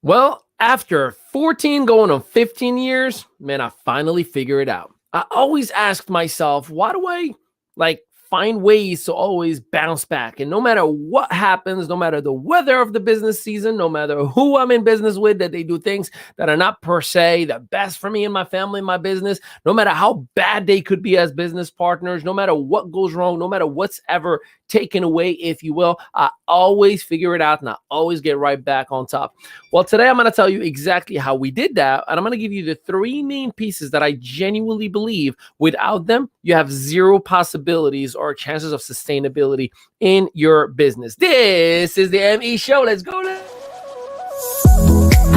Well, after 14 going on 15 years, man, I finally figured it out. I always asked myself, why do I like find ways to always bounce back? And no matter what happens, no matter the weather of the business season, no matter who I'm in business with, that they do things that are not per se the best for me and my family and my business, no matter how bad they could be as business partners, no matter what goes wrong, no matter what's ever taken away, if you will, I always figure it out and I always get right back on top. Well, today I'm going to tell you exactly how we did that. And I'm going to give you the three main pieces that I genuinely believe without them, you have zero possibilities or chances of sustainability in your business. This is the ME Show. Let's go. I've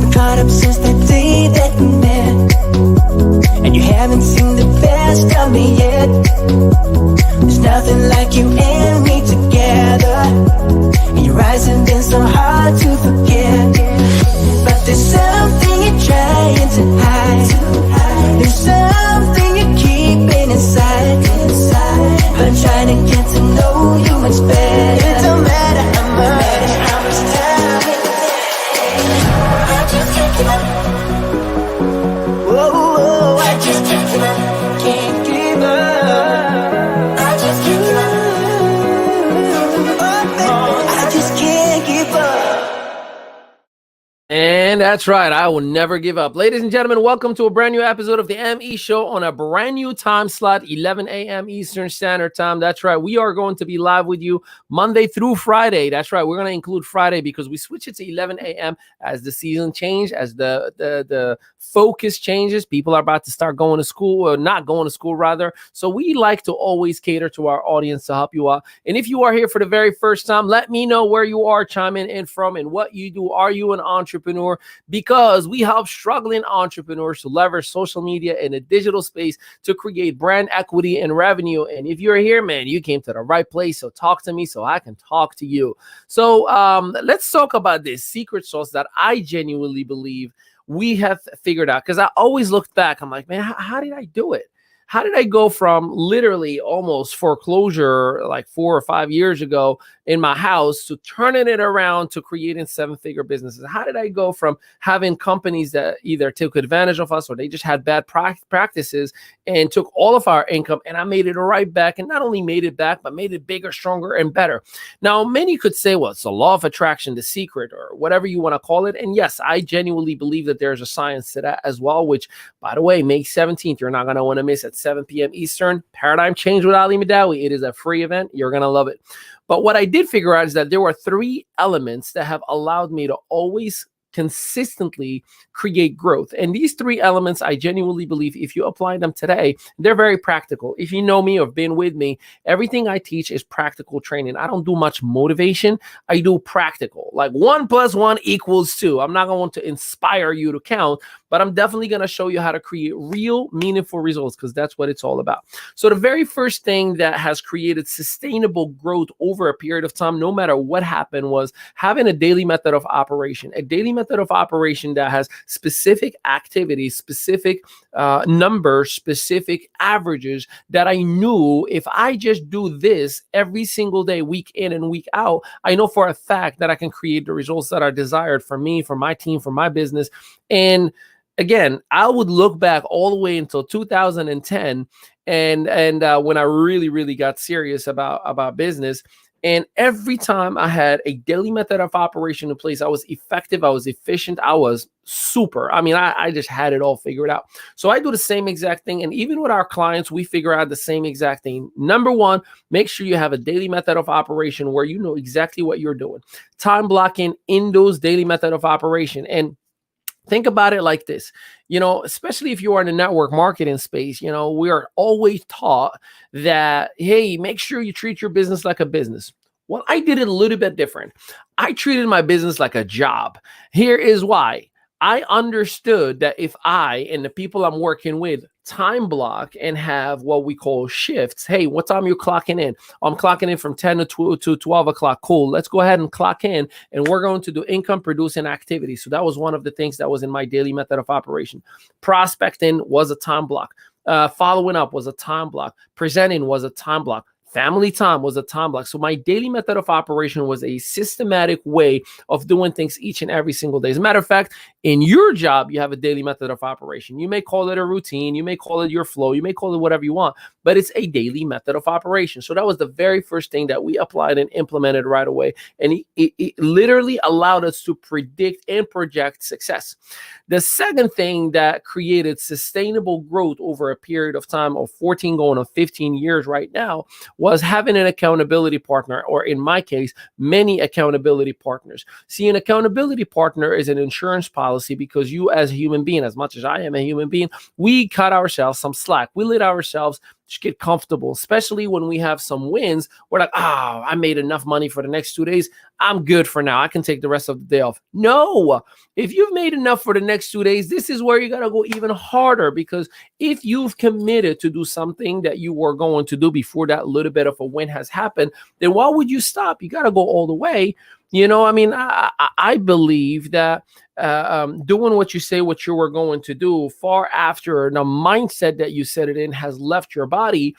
been caught up since the day that we met, and you haven't seen the best of me yet. There's nothing like you and me together, and your eyes have been so hard to forget. But there's something you're trying to hide. There's something you're keeping inside. I'm trying to get to know you much better. It don't matter how much time it takes. I just can't give up. Whoa, I just can't give up. Can't give up. I just can't give up. Oh, baby, I just can't give up. And that's right. I will never give up. Ladies and gentlemen, welcome to a brand new episode of the ME Show on a brand new time slot, 11 a.m. Eastern Standard Time. That's right. We are going to be live with you Monday through Friday. That's right. We're going to include Friday because we switch it to 11 a.m. as the season changes, as the focus changes. People are about to start going to school, or not going to school, rather. So we like to always cater to our audience to help you out. And if you are here for the very first time, let me know where you are chiming in from and what you do. Are you an entrepreneur? Because we help struggling entrepreneurs to leverage social media in a digital space to create brand equity and revenue. And if you're here, man, you came to the right place. So talk to me so I can talk to you. So let's talk about this secret sauce that I genuinely believe we have figured out. Because I always looked back. I'm like, man, how did I do it? How did I go from literally almost foreclosure like 4 or 5 years ago in my house to turning it around to creating 7-figure businesses? How did I go from having companies that either took advantage of us or they just had bad practices and took all of our income, and I made it right back, and not only made it back, but made it bigger, stronger, and better? Now, many could say, well, it's the law of attraction, the secret, or whatever you want to call it. And yes, I genuinely believe that there's a science to that as well, which, by the way, May 17th, you're not going to want to miss at 7 p.m. Eastern. Paradigm Change with Ali Madawi. It is a free event. You're going to love it. But what I did figure out is that there were 3 elements that have allowed me to always consistently create growth. And these 3 elements, I genuinely believe if you apply them today, they're very practical. If you know me or have been with me, everything I teach is practical training. I don't do much motivation. I do practical. Like 1 + 1 = 2. I'm not going to inspire you to count, but I'm definitely going to show you how to create real, meaningful results, because that's what it's all about. So the very first thing that has created sustainable growth over a period of time, no matter what happened, was having a daily method of operation. A daily method of operation that has specific activities, specific numbers, specific averages that I knew if I just do this every single day, week in and week out, I know for a fact that I can create the results that are desired for me, for my team, for my business. And again, I would look back all the way until 2010 and when I really got serious about business. And every time I had a daily method of operation in place, I was effective, I was efficient, I was super. I mean, I just had it all figured out. So I do the same exact thing. And even with our clients, we figure out the same exact thing. Number one, make sure you have a daily method of operation where you know exactly what you're doing. Time blocking in those daily method of operation. And think about it like this, especially if you are in the network marketing space, we are always taught that, hey, make sure you treat your business like a business. Well, I did it a little bit different. I treated my business like a job. Here is why. I understood that if I and the people I'm working with time block and have what we call shifts. Hey, what time are you clocking in? I'm clocking in from 10 to 12 o'clock. Cool. Let's go ahead and clock in, and we're going to do income producing activities. So that was one of the things that was in my daily method of operation. Prospecting was a time block. Following up was a time block. Presenting was a time block. Family time was a time block. So my daily method of operation was a systematic way of doing things each and every single day. As a matter of fact, in your job, you have a daily method of operation. You may call it a routine, you may call it your flow, you may call it whatever you want, but it's a daily method of operation. So that was the very first thing that we applied and implemented right away. And it literally allowed us to predict and project success. The second thing that created sustainable growth over a period of time of 14 going on 15 years right now was having an accountability partner, or in my case, many accountability partners. See, an accountability partner is an insurance policy because you as a human being, as much as I am a human being, we cut ourselves some slack. We let ourselves just get comfortable, especially when we have some wins. We're like, oh, I made enough money for the next 2 days. I'm good for now. I can take the rest of the day off. No, if you've made enough for the next 2 days, this is where you got to go even harder, because if you've committed to do something that you were going to do before that little bit of a win has happened, then why would you stop? You got to go all the way. You know, I mean, I believe that doing what you say, what you were going to do far after the mindset that you set it in has left your body,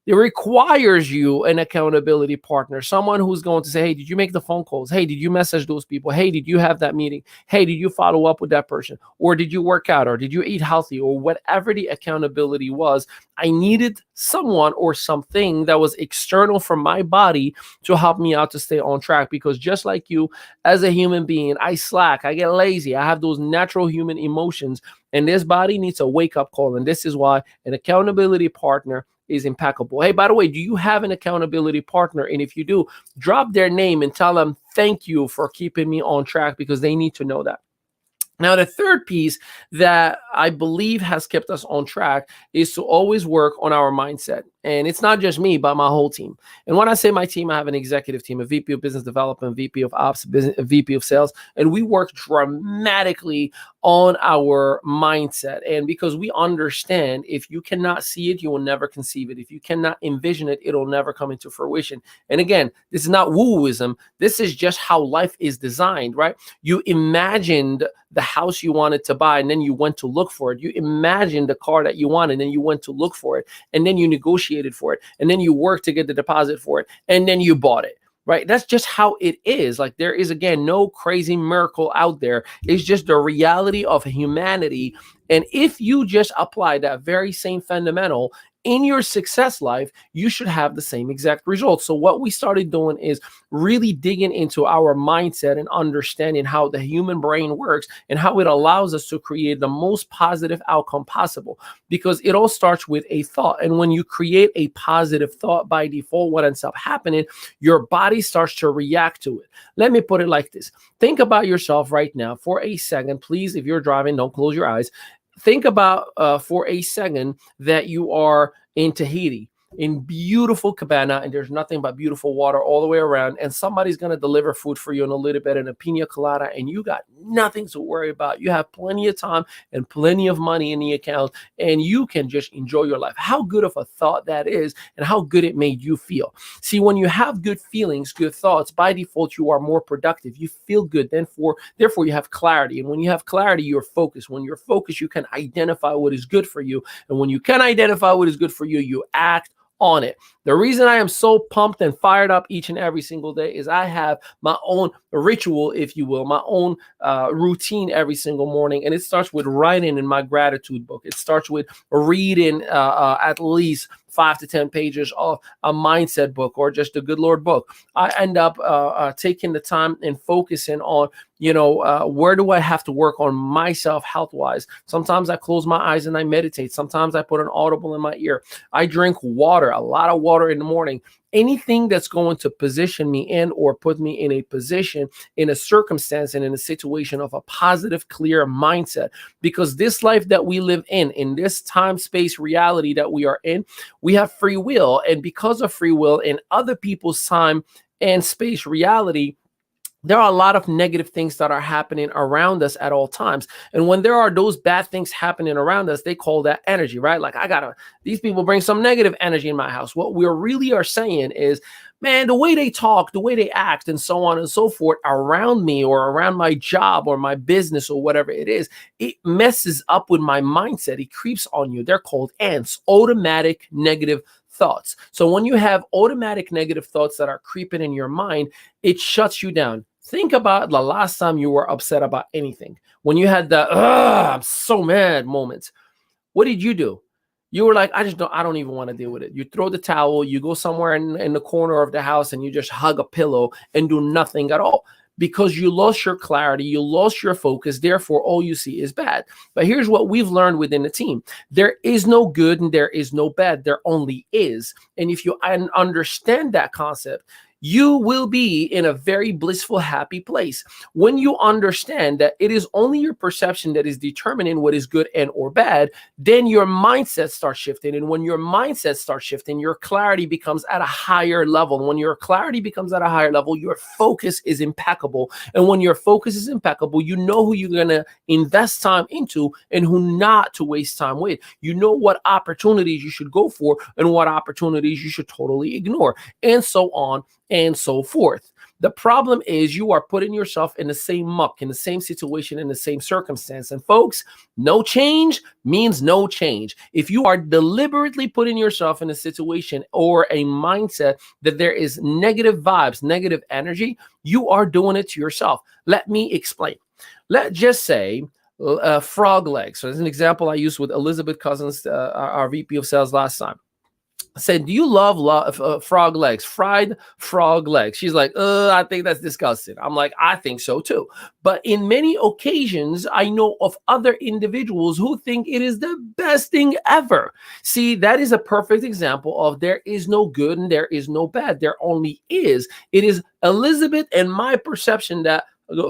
it requires you an accountability partner, someone who's going to say, hey, did you make the phone calls? Hey, did you message those people? Hey, did you have that meeting? Hey, did you follow up with that person? Or did you work out? Or did you eat healthy? Or whatever the accountability was, I needed someone or something that was external from my body to help me out to stay on track. Because just like you, as a human being, I slack, I get lazy, I have those natural human emotions, and this body needs a wake-up call. And this is why an accountability partner is impeccable. Hey, by the way, do you have an accountability partner? And if you do, drop their name and tell them thank you for keeping me on track, because they need to know that. Now, the third piece that I believe has kept us on track is to always work on our mindset. And it's not just me, but my whole team. And when I say my team, I have an executive team, a VP of business development, VP of ops, VP of sales, and we work dramatically on our mindset. And because we understand, if you cannot see it, you will never conceive it. If you cannot envision it, it'll never come into fruition. And again, this is not woo-wooism. This is just how life is designed, right? You imagined the house you wanted to buy, and then you went to look for it. You imagined the car that you wanted, and then you went to look for it, and then you negotiated for it, and then you worked to get the deposit for it, and then you bought it. Right? That's just how it is. Like, there is, again, no crazy miracle out there. It's just the reality of humanity. And if you just apply that very same fundamental in your success life, you should have the same exact results. So what we started doing is really digging into our mindset and understanding how the human brain works and how it allows us to create the most positive outcome possible, because it all starts with a thought. And when you create a positive thought, by default, what ends up happening, your body starts to react to it. Let me put it like this. Think about yourself right now for a second. Please, if you're driving, don't close your eyes. Think about for a second that you are in Tahiti, in beautiful cabana, and there's nothing but beautiful water all the way around, and somebody's going to deliver food for you in a little bit and a pina colada, and you got nothing to worry about. You have plenty of time and plenty of money in the account, and you can just enjoy your life. How good of a thought that is, and how good it made you feel. See, when you have good feelings, good thoughts, by default, you are more productive. You feel good, therefore you have clarity. And when you have clarity, you're focused. When you're focused, you can identify what is good for you. And when you can identify what is good for you, you act on it. The reason I am so pumped and fired up each and every single day is I have my own ritual, if you will, my own routine every single morning. And it starts with writing in my gratitude book. It starts with reading at least 5 to 10 pages of a mindset book or just a good Lord book. I end up taking the time and focusing on, where do I have to work on myself health-wise? Sometimes I close my eyes and I meditate. Sometimes I put an audible in my ear. I drink water, a lot of water in the morning. Anything that's going to position me in or put me in a position, in a circumstance, and in a situation of a positive, clear mindset. Because this life that we live in this time-space reality that we are in, we have free will. And because of free will in other people's time and space reality, there are a lot of negative things that are happening around us at all times. And when there are those bad things happening around us, they call that energy, right? Like, these people bring some negative energy in my house. What we really are saying is, man, the way they talk, the way they act, and so on and so forth around me or around my job or my business or whatever it is, it messes up with my mindset. It creeps on you. They're called ants, automatic negative thoughts. So when you have automatic negative thoughts that are creeping in your mind, it shuts you down. Think about the last time you were upset about anything. When you had the I'm so mad moments, what did you do? You were like, I don't even want to deal with it. You throw the towel, you go somewhere in the corner of the house and you just hug a pillow and do nothing at all because you lost your clarity, you lost your focus. Therefore, all you see is bad. But here's what we've learned within the team. There is no good and there is no bad. There only is. And if you understand that concept, you will be in a very blissful, happy place. When you understand that it is only your perception that is determining what is good and or bad, then your mindset starts shifting. And when your mindset starts shifting, your clarity becomes at a higher level. And when your clarity becomes at a higher level, your focus is impeccable. And when your focus is impeccable, you know who you're going to invest time into and who not to waste time with. You know what opportunities you should go for and what opportunities you should totally ignore, and so on and so forth. The problem is you are putting yourself in the same muck, in the same situation, in the same circumstance. And folks, no change means no change. If you are deliberately putting yourself in a situation or a mindset that there is negative vibes, negative energy, you are doing it to yourself. Let me explain. Let's just say frog legs. So as an example I used with Elizabeth Cousins, our VP of sales last time. I said, do you love frog legs, fried frog legs? She's like, I think that's disgusting. I'm like, I think so too. But in many occasions, I know of other individuals who think it is the best thing ever. See, that is a perfect example of there is no good and there is no bad. There only is. It is Elizabeth and my perception that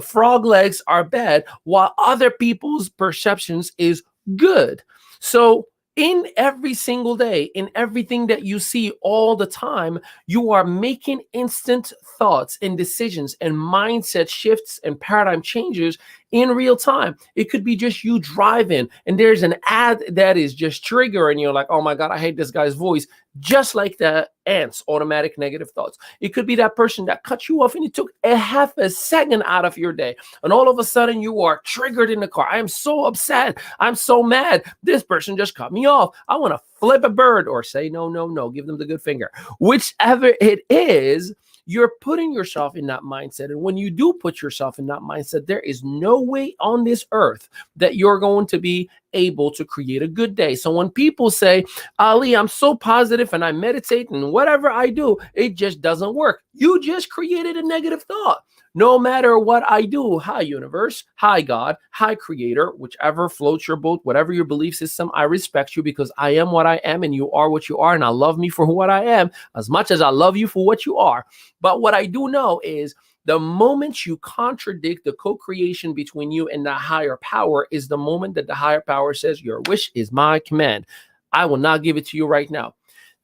frog legs are bad, while other people's perceptions is good. So in every single day, in everything that you see all the time, you are making instant thoughts and decisions and mindset shifts and paradigm changes in real time. It could be just you driving and there's an ad that is just triggering you, like, oh my God, I hate this guy's voice. Just like the ants, automatic negative thoughts. It could be that person that cut you off and it took a half a second out of your day. And all of a sudden you are triggered in the car. I am so upset. I'm so mad. This person just cut me off. I want to flip a bird or say, no, give them the good finger. Whichever it is, you're putting yourself in that mindset. And when you do put yourself in that mindset, there is no way on this earth that you're going to be able to create a good day. So when people say, Ali, I'm so positive and I meditate and whatever I do, it just doesn't work. You just created a negative thought. No matter what I do, hi universe, hi God, hi creator, whichever floats your boat, whatever your belief system, I respect you because I am what I am and you are what you are. And I love me for what I am as much as I love you for what you are. But what I do know is the moment you contradict the co-creation between you and the higher power is the moment that the higher power says, your wish is my command. I will not give it to you right now.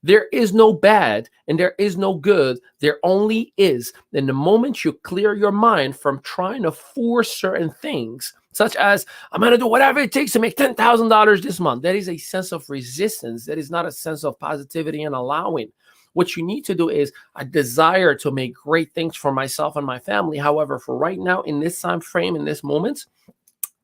There is no bad and there is no good. There only is. And the moment you clear your mind from trying to force certain things, such as, I'm going to do whatever it takes to make $10,000 this month. That is a sense of resistance. That is not a sense of positivity and allowing. What you need to do is a desire to make great things for myself and my family. However, for right now, in this time frame, in this moment,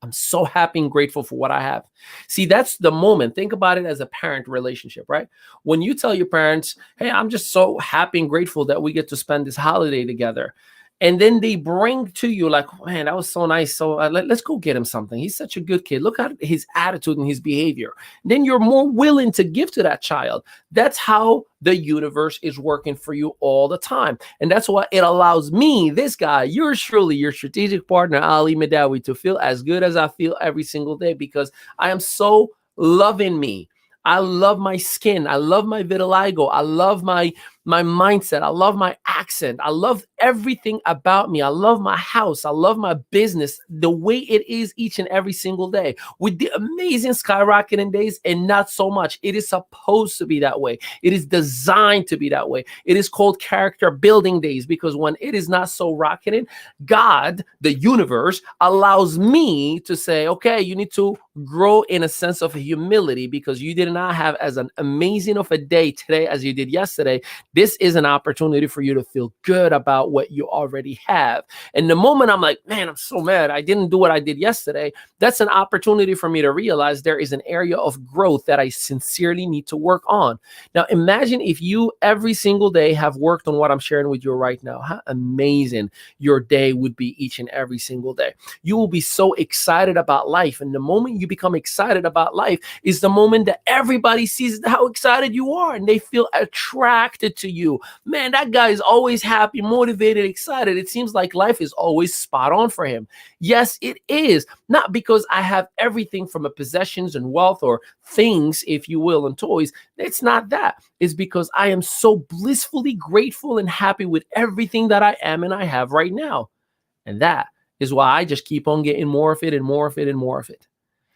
I'm so happy and grateful for what I have. See, that's the moment. Think about it as a parent relationship, right? When you tell your parents, hey, I'm just so happy and grateful that we get to spend this holiday together. And then they bring to you like, man, that was so nice. So let's go get him something. He's such a good kid. Look at his attitude and his behavior. Then you're more willing to give to that child. That's how the universe is working for you all the time. And that's why it allows me, this guy, yours truly, your strategic partner, Ali Madawi, to feel as good as I feel every single day because I am so loving me. I love my skin. I love my vitiligo. I love my mindset. I love my accent. I love everything about me. I love my house. I love my business, the way it is each and every single day with the amazing skyrocketing days and not so much. It is supposed to be that way. It is designed to be that way. It is called character building days because when it is not so rocketing, God, the universe, allows me to say, okay, you need to grow in a sense of humility because you did not have as an amazing of a day today as you did yesterday. This is an opportunity for you to feel good about what you already have. And the moment I'm like, man, I'm so mad, I didn't do what I did yesterday, that's an opportunity for me to realize there is an area of growth that I sincerely need to work on. Now, imagine if you every single day have worked on what I'm sharing with you right now. How amazing your day would be each and every single day. You will be so excited about life. And the moment you become excited about life is the moment that everybody sees how excited you are and they feel attracted to you. Man, that guy is always happy, motivated, excited. It seems like life is always spot on for him. Yes, it is. Not because I have everything from a possessions and wealth or things, if you will, and toys. It's not that. It's because I am so blissfully grateful and happy with everything that I am and I have right now. And that is why I just keep on getting more of it and more of it and more of it.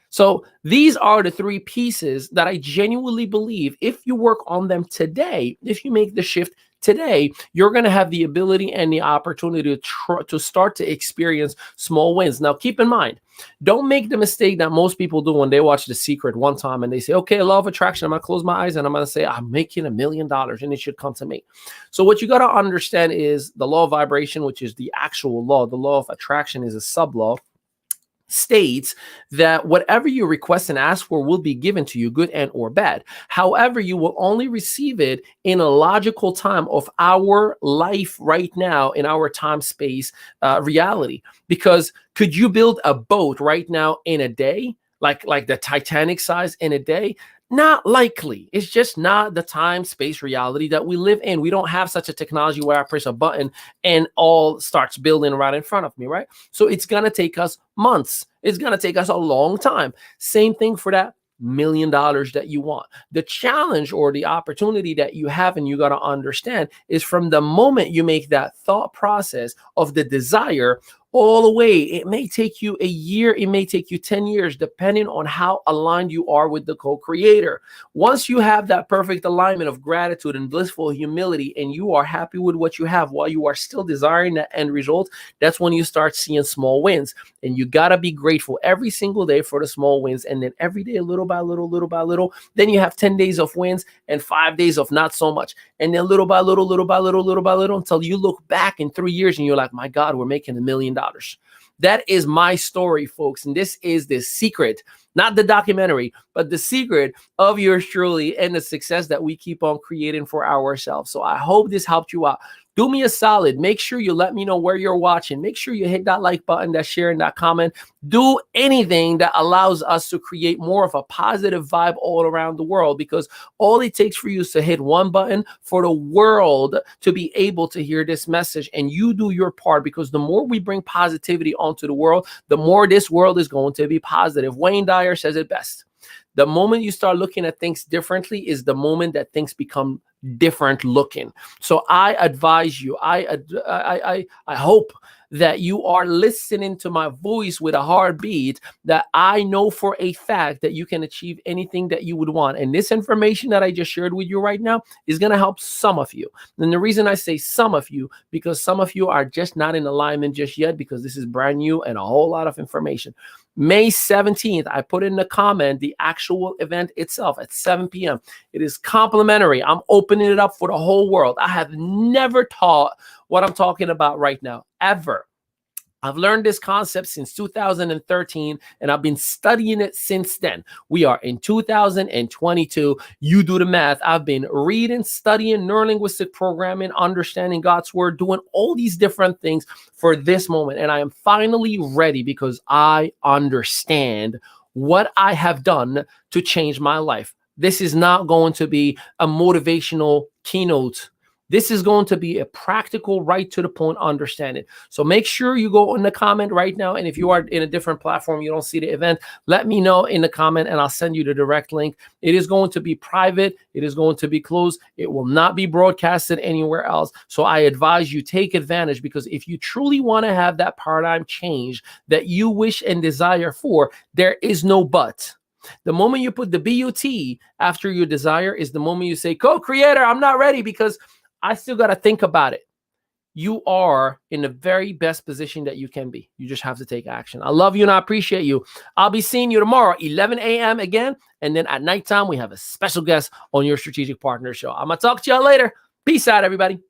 So these are the three pieces that I genuinely believe if you work on them today, if you make the shift today, you're going to have the ability and the opportunity to start to experience small wins. Now, keep in mind, don't make the mistake that most people do when they watch The Secret one time and they say, okay, law of attraction, I'm going to close my eyes and I'm going to say, I'm making $1 million and it should come to me. So what you got to understand is the law of vibration, which is the actual law. The law of attraction is a sub-law, states that whatever you request and ask for will be given to you, good and or bad. However, you will only receive it in a logical time of our life right now, in our time space reality. Because could you build a boat right now in a day, like the Titanic size in a day? Not likely. It's just not the time space reality that we live in. We don't have such a technology where I press a button and all starts building right in front of me, right? So it's going to take us months. It's going to take us a long time. Same thing for that $1 million that you want. The challenge or the opportunity that you have and you got to understand is from the moment you make that thought process of the desire all the way, it may take you a year, it may take you 10 years, depending on how aligned you are with the co-creator. Once you have that perfect alignment of gratitude and blissful humility, and you are happy with what you have while you are still desiring that end result, that's when you start seeing small wins. And you got to be grateful every single day for the small wins. And then every day, little by little, little by little, then you have 10 days of wins and 5 days of not so much. And then little by little, little by little, little by little, until you look back in 3 years and you're like, my God, we're making $1 million. That is my story, folks. And this is the secret, not the documentary, but the secret of yours truly and the success that we keep on creating for ourselves. So I hope this helped you out. Do me a solid. Make sure you let me know where you're watching. Make sure you hit that like button, that share, and that comment. Do anything that allows us to create more of a positive vibe all around the world, because all it takes for you is to hit one button for the world to be able to hear this message. And you do your part, because the more we bring positivity onto the world, the more this world is going to be positive. Wayne Dyer says it best. The moment you start looking at things differently is the moment that things become different looking. So I advise you, I hope that you are listening to my voice with a heartbeat, that I know for a fact that you can achieve anything that you would want. And this information that I just shared with you right now is going to help some of you. And the reason I say some of you, because some of you are just not in alignment just yet, because this is brand new and a whole lot of information. May 17th, I put in the comment the actual event itself at 7 p.m. It is complimentary. I'm opening it up for the whole world. I have never taught what I'm talking about right now, ever. I've learned this concept since 2013, and I've been studying it since then. We are in 2022. You do the math. I've been reading, studying neurolinguistic programming, understanding God's word, doing all these different things for this moment. And I am finally ready, because I understand what I have done to change my life. This is not going to be a motivational keynote. This is going to be a practical, right to the point understanding. So make sure you go in the comment right now. And if you are in a different platform, you don't see the event, let me know in the comment and I'll send you the direct link. It is going to be private. It is going to be closed. It will not be broadcasted anywhere else. So I advise you take advantage, because if you truly want to have that paradigm change that you wish and desire for, there is no but. The moment you put the BUT after your desire is the moment you say, co-creator, I'm not ready because I still got to think about it. You are in the very best position that you can be. You just have to take action. I love you and I appreciate you. I'll be seeing you tomorrow, 11 a.m. again. And then at nighttime, we have a special guest on your Strategic Partner Show. I'm going to talk to y'all later. Peace out, everybody.